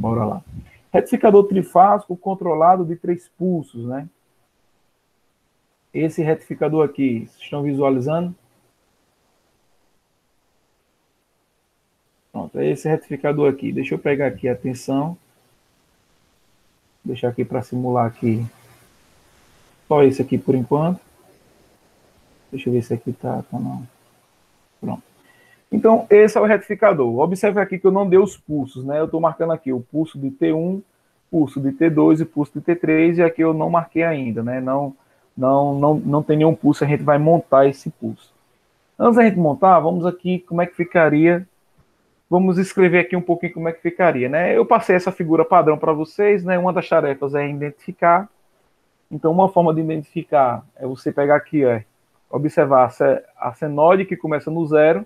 Bora lá. Retificador trifásico controlado de 3 pulsos, né? Esse retificador aqui, vocês estão visualizando? Pronto, é esse retificador aqui. Deixa eu pegar aqui a tensão. Deixar aqui para simular aqui. Só esse aqui por enquanto. Deixa eu ver se aqui tá não. Pronto. Então, esse é o retificador. Observe aqui que eu não dei os pulsos, né? Eu estou marcando aqui o pulso de T1, pulso de T2 e pulso de T3, e aqui eu não marquei ainda, né? Não tem nenhum pulso, a gente vai montar esse pulso. Antes da gente montar, vamos aqui, como é que ficaria. Vamos escrever aqui um pouquinho como é que ficaria, né? Eu passei essa figura padrão para vocês, né? Uma das tarefas é identificar. Então, uma forma de identificar é você pegar aqui, observar a senoide que começa no 0.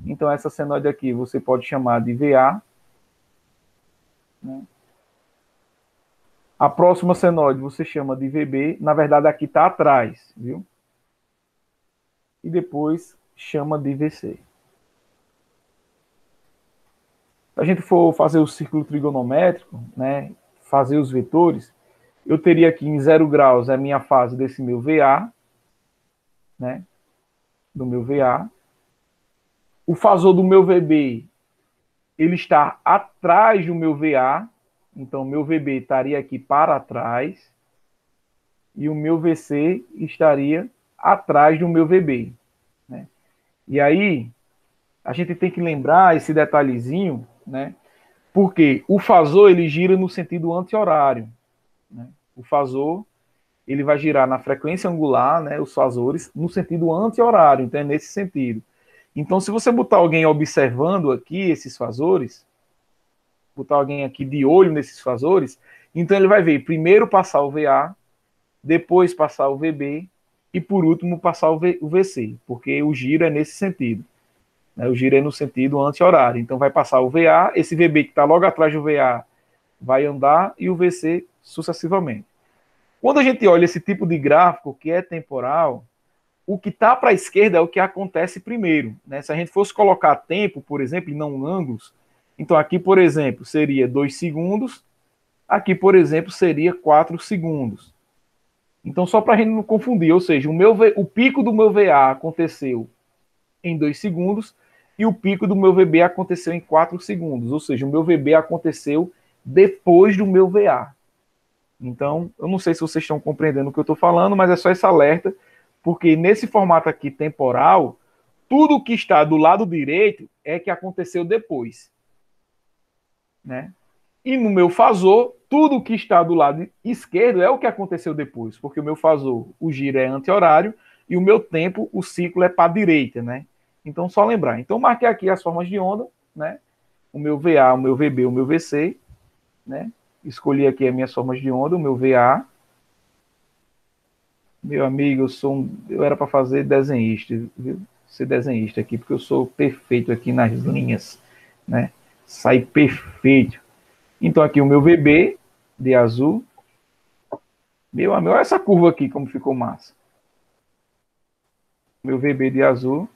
Então, essa senoide aqui você pode chamar de VA. Né? A próxima senoide você chama de VB. Na verdade, aqui está atrás, viu? E depois chama de VC. Se a gente for fazer o círculo trigonométrico, né, fazer os vetores, eu teria aqui em 0 graus a minha fase desse meu VA, né, do meu VA. O fasor do meu VB, ele está atrás do meu VA, então meu VB estaria aqui para trás, e o meu VC estaria atrás do meu VB. Né? E aí, a gente tem que lembrar esse detalhezinho, né? Porque o fasor ele gira no sentido anti-horário. Né? O fasor ele vai girar na frequência angular, né, os fasores, no sentido anti-horário, então é nesse sentido. Então, se você botar alguém observando aqui esses fasores, botar alguém aqui de olho nesses fasores, então ele vai ver primeiro passar o VA, depois passar o VB e por último passar o VC, porque o giro é nesse sentido. O giro é no sentido anti-horário. Então vai passar o VA, esse VB que está logo atrás do VA vai andar e o VC sucessivamente. Quando a gente olha esse tipo de gráfico que é temporal, o que está para a esquerda é o que acontece primeiro. Né? Se a gente fosse colocar tempo, por exemplo, e não ângulos, então aqui, por exemplo, seria 2 segundos, aqui, por exemplo, seria 4 segundos. Então, só para a gente não confundir, ou seja, o pico do meu VA aconteceu em 2 segundos e o pico do meu VB aconteceu em 4 segundos, ou seja, o meu VB aconteceu depois do meu VA. Então, eu não sei se vocês estão compreendendo o que eu estou falando, mas é só esse alerta, porque nesse formato aqui temporal, tudo que está do lado direito é que aconteceu depois. Né? E no meu fasor, tudo que está do lado esquerdo é o que aconteceu depois, porque o meu fasor, o giro é anti-horário, e o meu tempo, o ciclo é para a direita, né? Então, só lembrar. Então, marquei aqui as formas de onda, né? O meu VA, o meu VB, o meu VC, né? Escolhi aqui as minhas formas de onda, o meu VA. Meu amigo, eu era para fazer desenhista, viu? Ser desenhista aqui, porque eu sou perfeito aqui nas linhas, né? Sai perfeito. Então, aqui o meu VB de azul. Meu amigo, olha essa curva aqui, como ficou massa. Meu VB de azul.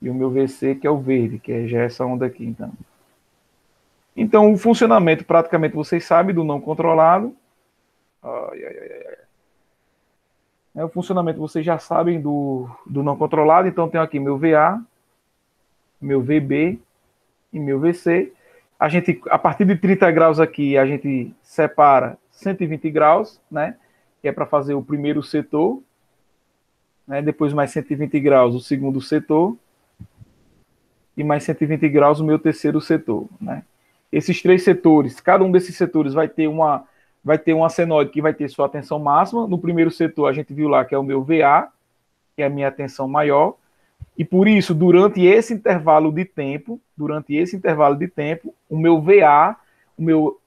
E o meu VC, que é o verde, que é já essa onda aqui, então. Então, o funcionamento, praticamente, vocês sabem do não controlado. O funcionamento, vocês já sabem do não controlado. Então, tenho aqui meu VA, meu VB e meu VC. A partir de 30 graus aqui, a gente separa 120 graus, né? Que é para fazer o primeiro setor. Né? Depois, mais 120 graus, o segundo setor. E mais 120 graus, o meu terceiro setor. Né? Esses 3 setores, cada um desses setores vai ter uma senoide que vai ter sua tensão máxima. No primeiro setor, a gente viu lá que é o meu VA, que é a minha tensão maior. E por isso, durante esse intervalo de tempo, o meu VA, o meu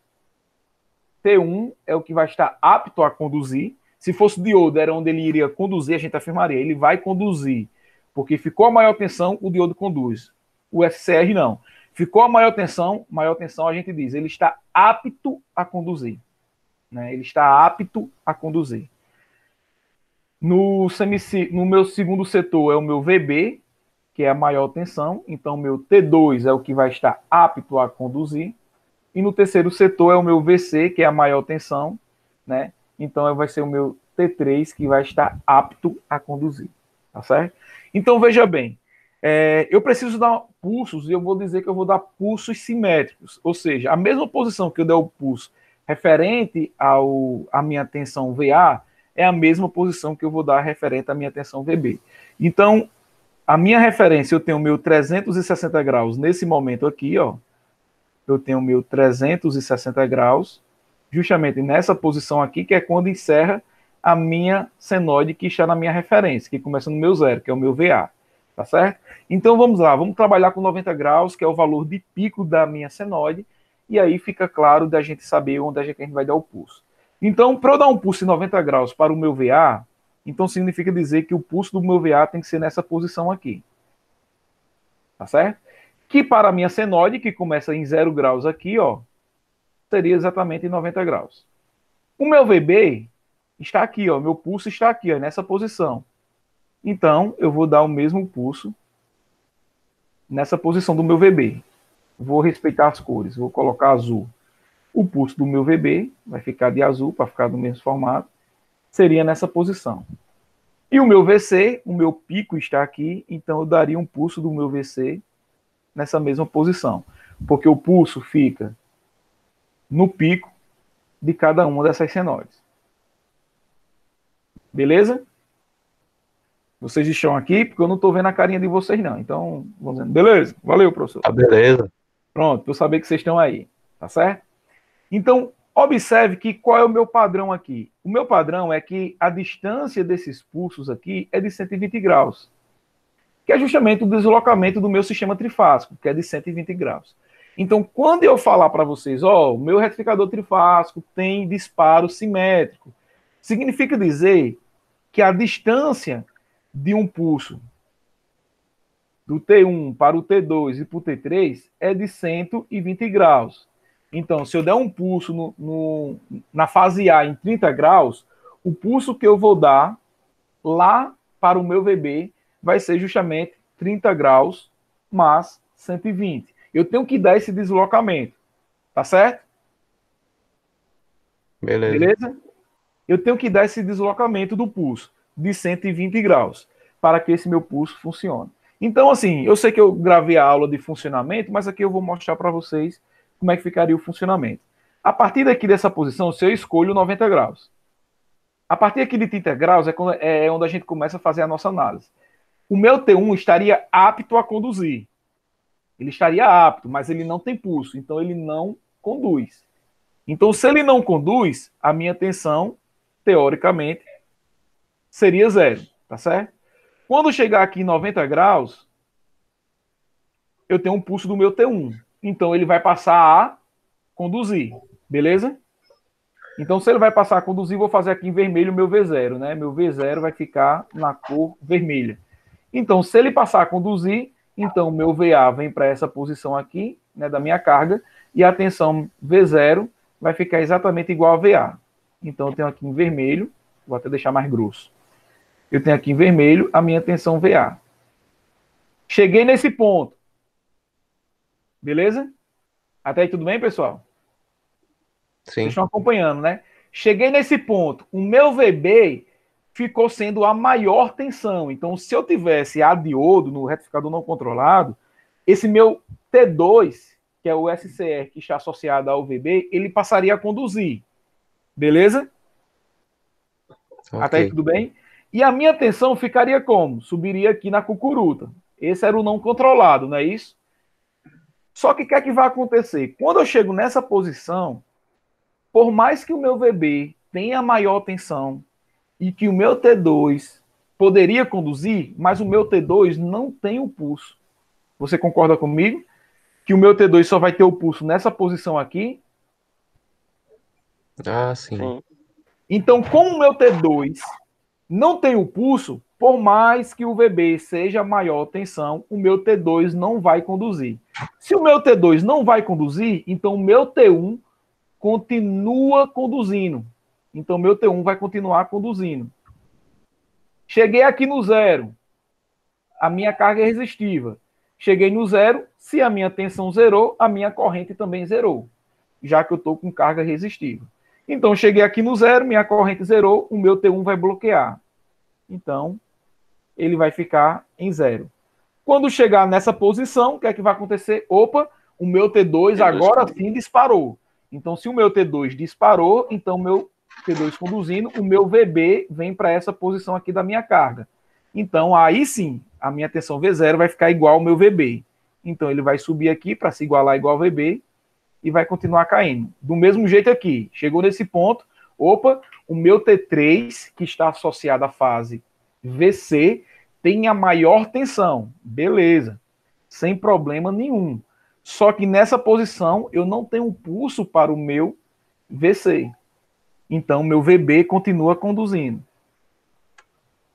T1 é o que vai estar apto a conduzir. Se fosse diodo, era onde ele iria conduzir, a gente afirmaria, ele vai conduzir. Porque ficou a maior tensão, o diodo conduz. O SCR não. Ficou a maior tensão a gente diz, ele está apto a conduzir. Né? Ele está apto a conduzir. No meu segundo setor é o meu VB, que é a maior tensão, então meu T2 é o que vai estar apto a conduzir. e no terceiro setor é o meu VC, que é a maior tensão, né? Então vai ser o meu T3 que vai estar apto a conduzir, tá certo? Então veja bem, eu preciso dar pulsos e eu vou dizer que eu vou dar pulsos simétricos, ou seja, a mesma posição que eu der o pulso referente à minha tensão VA é a mesma posição que eu vou dar referente à minha tensão VB. Então, a minha referência, eu tenho o meu 360 graus nesse momento aqui, ó. Eu tenho o meu 360 graus, justamente nessa posição aqui, que é quando encerra a minha senoide que está na minha referência, que começa no meu zero, que é o meu VA, tá certo? Então vamos lá, vamos trabalhar com 90 graus, que é o valor de pico da minha senoide, e aí fica claro da gente saber onde a gente vai dar o pulso. Então, para eu dar um pulso em 90 graus para o meu VA, então significa dizer que o pulso do meu VA tem que ser nessa posição aqui. Tá certo? Que para a minha senoide, que começa em 0 graus aqui, ó, seria exatamente em 90 graus. O meu VB está aqui, ó, meu pulso está aqui, ó, nessa posição. Então, eu vou dar o mesmo pulso nessa posição do meu VB. Vou respeitar as cores, vou colocar azul. O pulso do meu VB vai ficar de azul, para ficar do mesmo formato, seria nessa posição. E o meu VC, o meu pico está aqui, então eu daria um pulso do meu VC nessa mesma posição, porque o pulso fica no pico de cada uma dessas senoides. Beleza? Vocês estão aqui, porque eu não estou vendo a carinha de vocês, não. Então, vamos dizendo, beleza, valeu, professor. Tá, beleza. Pronto, para eu saber que vocês estão aí, tá certo? Então, observe que qual é o meu padrão aqui. O meu padrão é que a distância desses pulsos aqui é de 120 graus, que é justamente o deslocamento do meu sistema trifásico, que é de 120 graus. Então, quando eu falar para vocês, ó, o meu retificador trifásico tem disparo simétrico, significa dizer que a distância de um pulso do T1 para o T2 e para o T3 é de 120 graus. Então, se eu der um pulso na fase A em 30 graus, o pulso que eu vou dar lá para o meu VB vai ser justamente 30 graus mais 120. Eu tenho que dar esse deslocamento, tá certo? Beleza. Beleza? Eu tenho que dar esse deslocamento do pulso de 120 graus para que esse meu pulso funcione. Então, assim, eu sei que eu gravei a aula de funcionamento, mas aqui eu vou mostrar para vocês como é que ficaria o funcionamento. A partir daqui dessa posição, se eu escolho 90 graus. A partir aqui de 30 graus é onde a gente começa a fazer a nossa análise. O meu T1 estaria apto a conduzir. Ele estaria apto, mas ele não tem pulso, então ele não conduz. Então, se ele não conduz, a minha tensão, teoricamente, seria zero, tá certo? Quando chegar aqui em 90 graus, eu tenho um pulso do meu T1. Então, ele vai passar a conduzir, beleza? Então, se ele vai passar a conduzir, vou fazer aqui em vermelho o meu V0, né? Meu V0 vai ficar na cor vermelha. Então, se ele passar a conduzir, então o meu VA vem para essa posição aqui, né, da minha carga, e a tensão V0 vai ficar exatamente igual a VA. Então, eu tenho aqui em vermelho, vou até deixar mais grosso. Eu tenho aqui em vermelho a minha tensão VA. Cheguei nesse ponto. Beleza? Até aí tudo bem, pessoal? Sim. Vocês estão acompanhando, né? Cheguei nesse ponto. O meu VB ficou sendo a maior tensão. Então, se eu tivesse a diodo no retificador não controlado, esse meu T2, que é o SCR que está associado ao VB, ele passaria a conduzir. Beleza? Okay. Até aí tudo bem? E a minha tensão ficaria como? Subiria aqui na cucuruta. Esse era o não controlado, não é isso? Só que o que é que vai acontecer? Quando eu chego nessa posição, por mais que o meu VB tenha maior tensão e que o meu T2 poderia conduzir, mas o meu T2 não tem o pulso. Você concorda comigo? Que o meu T2 só vai ter o pulso nessa posição aqui? Ah, sim. Então, como o meu T2 não tem o pulso, por mais que o VB seja maior tensão, o meu T2 não vai conduzir. Se o meu T2 não vai conduzir, então o meu T1 continua conduzindo. Então, meu T1 vai continuar conduzindo. Cheguei aqui no zero. A minha carga é resistiva. Cheguei no zero. Se a minha tensão zerou, a minha corrente também zerou. já que eu estou com carga resistiva. Então, eu cheguei aqui no zero, minha corrente zerou, o meu T1 vai bloquear. Então, ele vai ficar em zero. Quando chegar nessa posição, o que é que vai acontecer? Opa, o meu T2 agora sim disparou. Então, se o meu T2 disparou, então o meu T2 conduzindo, o meu VB vem para essa posição aqui da minha carga. Então, aí sim, a minha tensão V0 vai ficar igual ao meu VB. Então, ele vai subir aqui para se igualar igual ao VB e vai continuar caindo. Do mesmo jeito aqui, chegou nesse ponto, opa, o meu T3, que está associado à fase VC, tem a maior tensão. Beleza, sem problema nenhum. Só que nessa posição eu não tenho pulso para o meu VC. Então, meu VB continua conduzindo.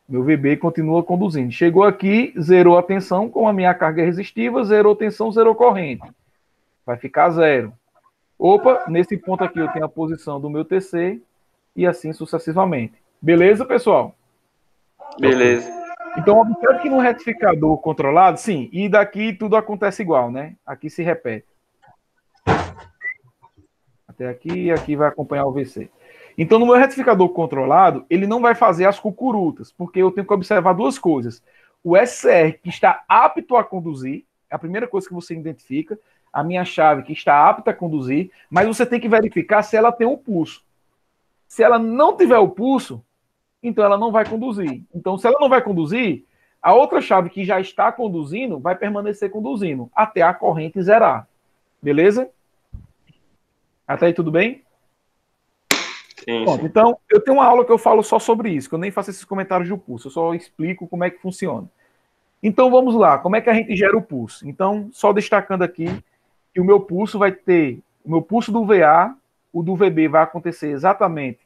Meu VB continua conduzindo. Chegou aqui, zerou a tensão com a minha carga resistiva, zerou tensão, zerou corrente. Vai ficar zero. Opa, nesse ponto aqui eu tenho a posição do meu TC e assim sucessivamente. Beleza, pessoal? Beleza. Então, observe que no retificador controlado, sim, e daqui tudo acontece igual, né? Aqui se repete. Até aqui e aqui vai acompanhar o VC. Então, no meu retificador controlado, ele não vai fazer as cucurutas, porque eu tenho que observar duas coisas. O SCR, que está apto a conduzir, é a primeira coisa que você identifica. A minha chave, que está apta a conduzir, mas você tem que verificar se ela tem o pulso. Se ela não tiver o pulso, então ela não vai conduzir. Então, se ela não vai conduzir, a outra chave que já está conduzindo vai permanecer conduzindo até a corrente zerar. Beleza? Até aí tudo bem? Sim, Pronto, sim. então, eu tenho uma aula que eu falo só sobre isso, que eu nem faço esses comentários do pulso, eu só explico como é que funciona. Então, vamos lá, como é que a gente gera o pulso? Então, só destacando aqui que o meu pulso vai ter, o meu pulso do VA, o do VB vai acontecer exatamente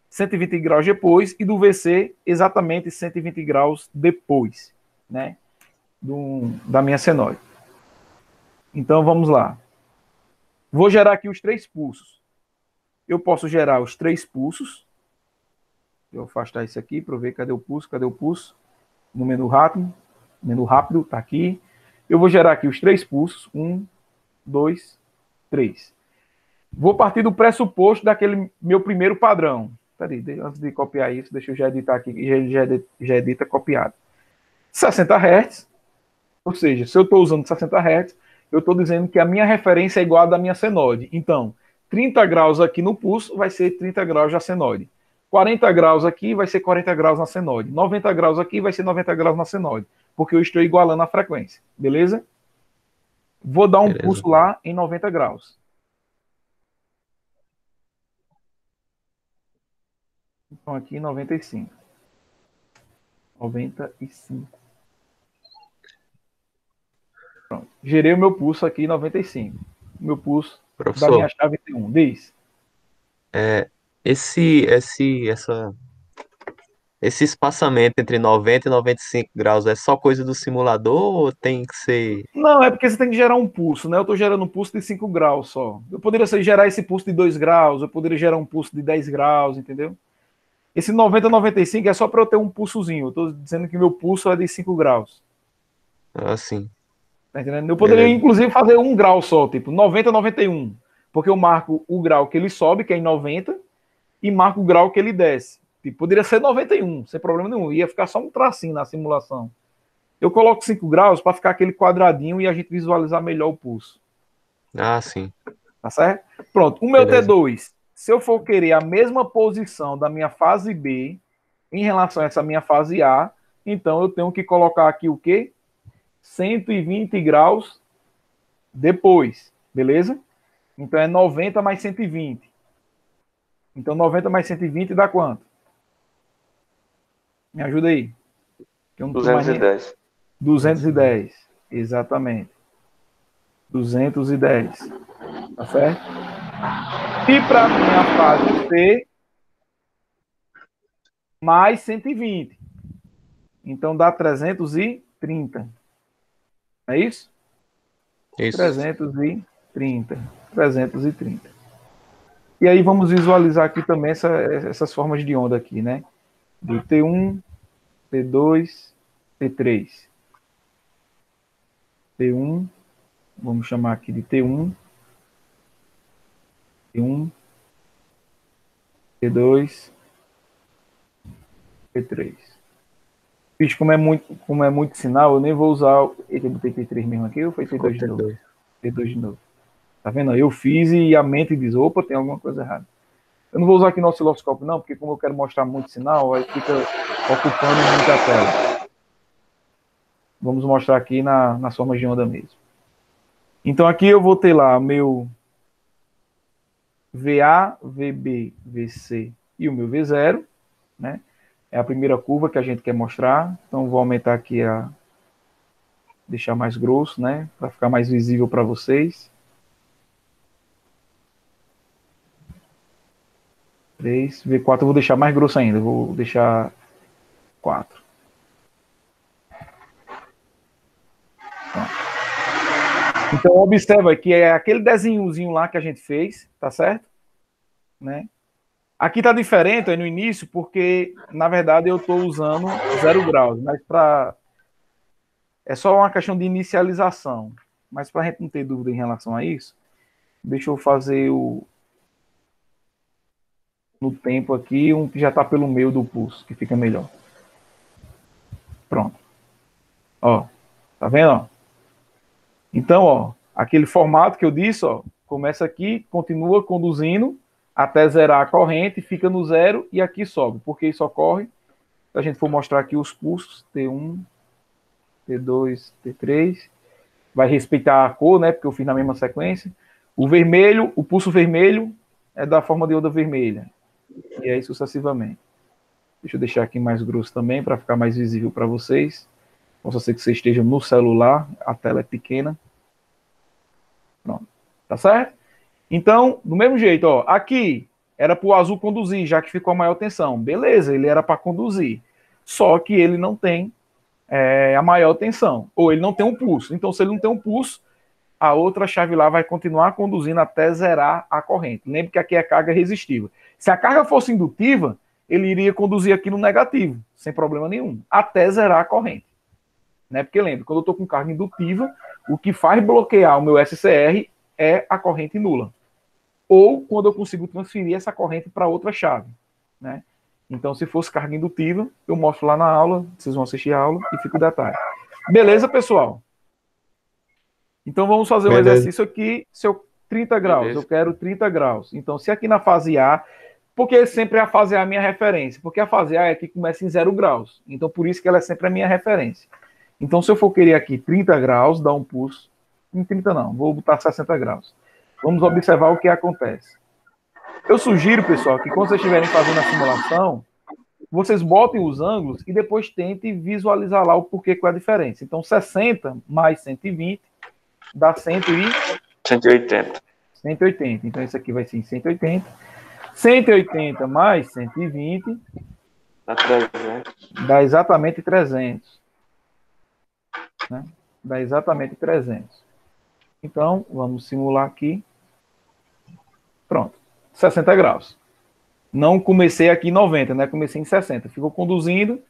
120 graus depois, e do VC exatamente 120 graus depois, né, da minha senoide. Então, vamos lá. Vou gerar aqui os três pulsos. Eu posso gerar os três pulsos. Vou afastar isso aqui para ver cadê o pulso, cadê o pulso. No menu rápido, tá aqui. Eu vou gerar aqui os três pulsos. 1, 2, 3. Vou partir do pressuposto daquele meu primeiro padrão. Peraí, antes de copiar isso, deixa eu já editar aqui. Ele já edita copiado. 60 Hz. Ou seja, se eu estou usando 60 Hz, eu estou dizendo que a minha referência é igual à da minha senoide. Então, 30 graus aqui no pulso vai ser 30 graus da senoide. 40 graus aqui vai ser 40 graus na senoide. 90 graus aqui vai ser 90 graus na senoide. Porque eu estou igualando a frequência. Beleza? Vou dar um pulso lá em 90 graus. Então, aqui 95. 95. Pronto. Gerei o meu pulso aqui em 95. Meu pulso da minha Professor, chave T1. Diz. esse espaçamento entre 90 e 95 graus é só coisa do simulador ou tem que ser... Não, é porque você tem que gerar um pulso, né? Eu estou gerando um pulso de 5 graus só. Eu poderia gerar esse pulso de 2 graus, eu poderia gerar um pulso de 10 graus, entendeu? Esse 90, 95 é só para eu ter um pulsozinho. Eu estou dizendo que meu pulso é de 5 graus. Assim, Tá entendendo? Eu poderia, beleza. inclusive, fazer 1 grau só, tipo 90, 91. Porque eu marco o grau que ele sobe, que é em 90, e marco o grau que ele desce. Tipo, poderia ser 91, sem problema nenhum. Ia ficar só um tracinho na simulação. Eu coloco 5 graus para ficar aquele quadradinho e a gente visualizar melhor o pulso. Ah, sim. Tá certo? Pronto. O meu Beleza. T2, se eu for querer a mesma posição da minha fase B em relação a essa minha fase A, então eu tenho que colocar aqui o quê? 120 graus depois. Beleza? Então é 90 mais 120. Então 90 mais 120 dá quanto? Me ajuda aí. Que eu não tô mais nem... 210. 210. Exatamente. 210. Tá certo? E para minha fase C, mais 120. Então dá 330. É isso? Isso. 330. 330. E aí vamos visualizar aqui também essas formas de onda aqui, né? Do T1, T2, T3. T1, vamos chamar aqui de T1. T1, T2, T3. Bicho, como é muito sinal, eu nem vou usar. Eita, eu botei T3 mesmo aqui, ou foi T2 de novo? T2 de novo. Tá vendo? Eu fiz e a mente diz, opa, tem alguma coisa errada. Eu não vou usar aqui no osciloscópio não, porque como eu quero mostrar muito sinal, aí fica ocupando muita tela. Vamos mostrar aqui nas formas de onda mesmo. Então aqui eu vou ter lá meu VA, VB, VC e o meu V0, né? É a primeira curva que a gente quer mostrar. Então vou aumentar aqui deixar mais grosso, né? Para ficar mais visível para vocês. 3, V4 eu vou deixar mais grosso ainda. Vou deixar 4. Então observa que é aquele desenhozinho lá que a gente fez, tá certo? Né? Aqui tá diferente aí no início, porque na verdade eu estou usando 0 graus, mas é só uma questão de inicialização. Mas para a gente não ter dúvida em relação a isso, deixa eu fazer no tempo aqui um que já está pelo meio do pulso, que fica melhor. Pronto. Ó, tá vendo? Ó? Então, ó, aquele formato que eu disse, ó, começa aqui, continua conduzindo até zerar a corrente, fica no 0 e aqui sobe. Porque isso ocorre, se a gente for mostrar aqui os pulsos, T1, T2, T3, vai respeitar a cor, né, porque eu fiz na mesma sequência. O vermelho, o pulso vermelho é da forma de onda vermelha. E aí sucessivamente. Deixa eu deixar aqui mais grosso também, para ficar mais visível para vocês. Possa ser que você esteja no celular, a tela é pequena. Pronto. Tá certo? Então, do mesmo jeito, ó, aqui era para o azul conduzir, já que ficou a maior tensão. Beleza, ele era para conduzir. Só que ele não tem a maior tensão. Ou ele não tem um pulso. Então, se ele não tem um pulso, a outra chave lá vai continuar conduzindo até zerar a corrente. Lembre que aqui é carga resistiva. Se a carga fosse indutiva, ele iria conduzir aqui no negativo, sem problema nenhum, até zerar a corrente. Né? Porque lembre, quando eu estou com carga indutiva, o que faz bloquear o meu SCR é a corrente nula. Ou quando eu consigo transferir essa corrente para outra chave. Né? Então, se fosse carga indutiva, eu mostro lá na aula, vocês vão assistir a aula e fica o detalhe. Beleza, pessoal? Então, vamos fazer um exercício aqui, 30 graus, beleza. Eu quero 30 graus. Então, se aqui na fase A, porque sempre a fase A é a minha referência, porque a fase A é que começa em 0 graus. Então, por isso que ela é sempre a minha referência. Então, se eu for querer aqui 30 graus, dar um pulso, em 30 não, vou botar 60 graus. Vamos observar o que acontece. Eu sugiro, pessoal, que quando vocês estiverem fazendo a simulação, vocês botem os ângulos e depois tentem visualizar lá o porquê, qual é a diferença. Então, 60 mais 120 dá 180. 180. Então, isso aqui vai ser em 180. 180 mais 120 dá 300. Dá exatamente 300. Né? Dá exatamente 300. Então, vamos simular aqui. Pronto. 60 graus. Não comecei aqui em 90, né? Comecei em 60. Ficou conduzindo.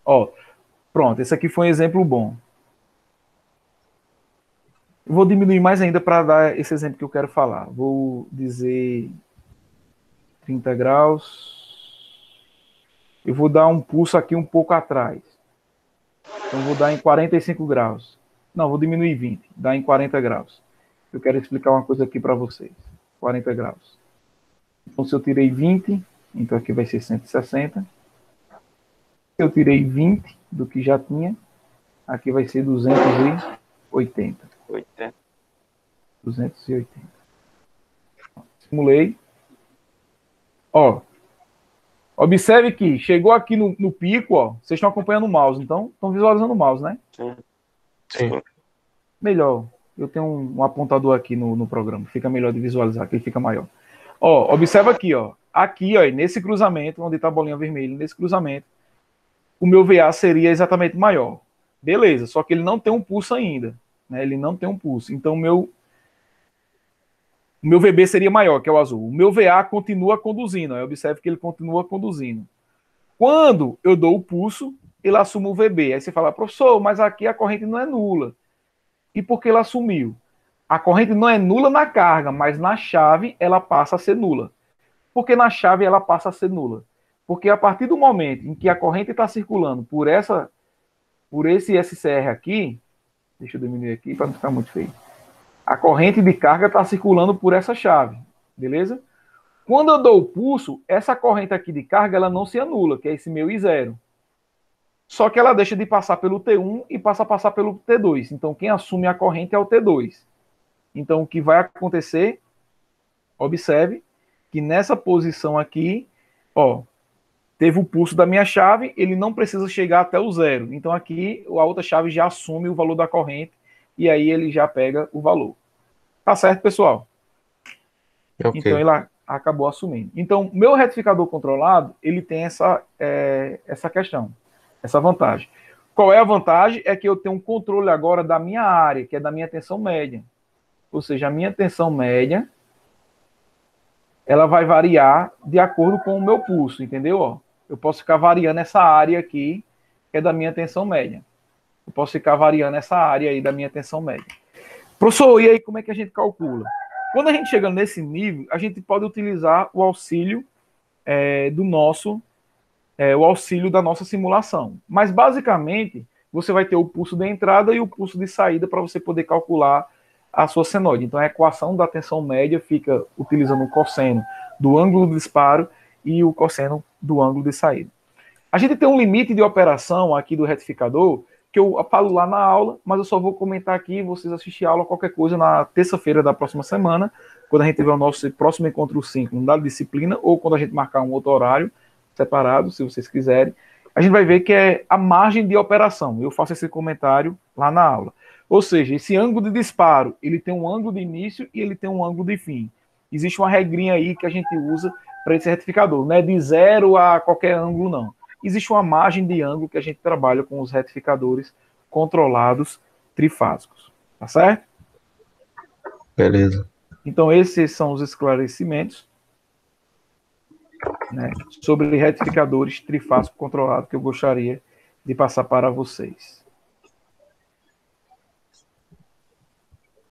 Ó, pronto. Esse aqui foi um exemplo bom. Eu vou diminuir mais ainda para dar esse exemplo que eu quero falar. Vou dizer 30 graus. Eu vou dar um pulso aqui um pouco atrás. Então, vou dar em 45 graus. Não, vou diminuir 20. Dá em 40 graus. Eu quero explicar uma coisa aqui para vocês. 40 graus. Então, se eu tirei 20, então aqui vai ser 160. Se eu tirei 20 do que já tinha, aqui vai ser 280. 280. Simulei. Ó. Observe que chegou aqui no pico, ó. Vocês estão acompanhando o mouse, então estão visualizando o mouse, né? Sim. Melhor. Eu tenho um apontador aqui no programa. Fica melhor de visualizar, que ele fica maior. Ó, observa aqui, ó. Aqui, ó, nesse cruzamento, onde está a bolinha vermelha, nesse cruzamento, o meu VA seria exatamente maior. Beleza, só que ele não tem um pulso ainda. Né? Ele não tem um pulso. Então, o meu VB seria maior, que é o azul. O meu VA continua conduzindo. Aí observe que ele continua conduzindo. Quando eu dou o pulso, ele assume o VB. Aí você fala, professor, mas aqui a corrente não é nula. E por que ele assumiu? A corrente não é nula na carga, mas na chave ela passa a ser nula. Por que na chave ela passa a ser nula? Porque a partir do momento em que a corrente está circulando por esse SCR aqui, deixa eu diminuir aqui para não ficar muito feio. A corrente de carga está circulando por essa chave, beleza? Quando eu dou o pulso, essa corrente aqui de carga ela não se anula, que é esse meu I0. Só que ela deixa de passar pelo T1 e passa a passar pelo T2. Então quem assume a corrente é o T2. Então o que vai acontecer, observe que nessa posição aqui, ó, teve o pulso da minha chave, ele não precisa chegar até o zero. Então aqui a outra chave já assume o valor da corrente e aí ele já pega o valor. Tá certo, pessoal? Ok. Então ele acabou assumindo. Então, meu retificador controlado, ele tem essa questão, essa vantagem. Qual é a vantagem? É que eu tenho um controle agora da minha área, que é da minha tensão média. Ou seja, a minha tensão média, ela vai variar de acordo com o meu pulso, entendeu? Ó, eu posso ficar variando essa área aqui, que é da minha tensão média. Eu posso ficar variando essa área aí da minha tensão média. Professor, e aí como é que a gente calcula? Quando a gente chega nesse nível, a gente pode utilizar o auxílio o auxílio da nossa simulação. Mas, basicamente, você vai ter o pulso de entrada e o pulso de saída para você poder calcular a sua senoide. Então, a equação da tensão média fica utilizando o cosseno do ângulo de disparo e o cosseno do ângulo de saída. A gente tem um limite de operação aqui do retificador, que eu falo lá na aula, mas eu só vou comentar aqui, vocês assistirem a aula, qualquer coisa, na terça-feira da próxima semana, quando a gente tiver o nosso próximo encontro 5 da disciplina, ou quando a gente marcar um outro horário separado, se vocês quiserem, a gente vai ver que é a margem de operação. Eu faço esse comentário lá na aula. Ou seja, esse ângulo de disparo, ele tem um ângulo de início e ele tem um ângulo de fim. Existe uma regrinha aí que a gente usa para esse retificador, não é de 0 a qualquer ângulo, não. Existe uma margem de ângulo que a gente trabalha com os retificadores controlados trifásicos. Tá certo? Beleza. Então, esses são os esclarecimentos, né, sobre retificadores trifásicos controlados que eu gostaria de passar para vocês.